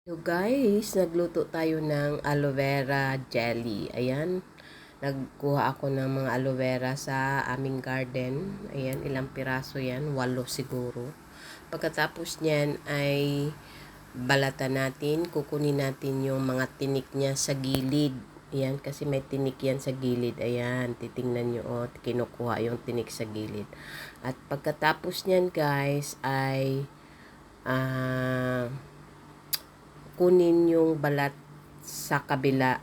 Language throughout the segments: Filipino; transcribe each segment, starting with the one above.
So guys, nagluto tayo ng aloe vera jelly. Ayan, nagkuha ako ng mga aloe vera sa aming garden. Ayan, ilang piraso yan, 8 siguro. Pagkatapos niyan ay balatan natin, kukunin natin yung mga tinik niya sa gilid. Ayan, kasi may tinik yan sa gilid. Ayan, titingnan nyo, oh, kinukuha yung tinik sa gilid. At pagkatapos niyan guys ay kunin yung balat sa kabila,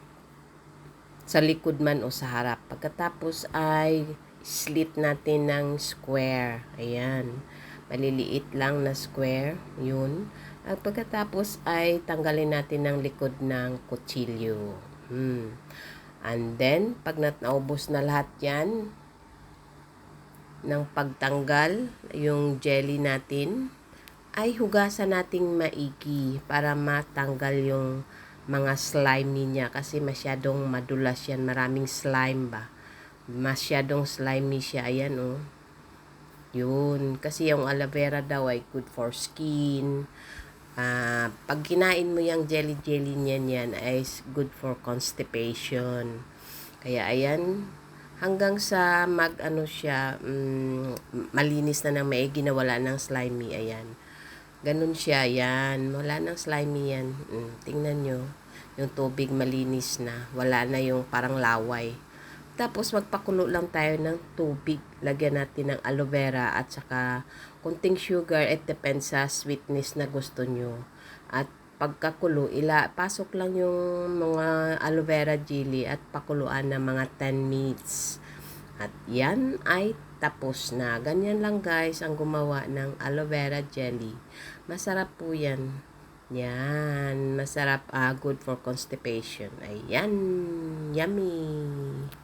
sa likod man o sa harap. Pagkatapos ay slit natin ng square. Ayan. Maliliit lang na square. Yun. At pagkatapos ay tanggalin natin ng likod ng kutsilyo. And then, pag naubos na lahat yan, ng pagtanggal, yung jelly natin, ay hugasan nating maigi para matanggal yung mga slimy niya kasi masyadong madulas yan, maraming slime ba, masyadong slimy siya. Ayan oh, yun, kasi yung aloe vera daw ay good for skin. Pag kinain mo yung jelly niyan yan ay good for constipation. Kaya ayan, hanggang sa siya, malinis na ng maigi na wala ng slimy. Ayan, ganun siya. Yan, wala nang slimy yan. Tingnan nyo, yung tubig malinis na, wala na yung parang laway. Tapos magpakulo lang tayo ng tubig, lagyan natin ng aloe vera at saka kunting sugar. It depends sa sweetness na gusto nyo. At pagkakulo, pasok lang yung mga aloe vera jelly at pakuluan ng mga 10 minutes. At yan ay tapos na. Ganyan lang guys ang gumawa ng aloe vera jelly. Masarap po yan. Yan, masarap, good for constipation. Ayan, yummy.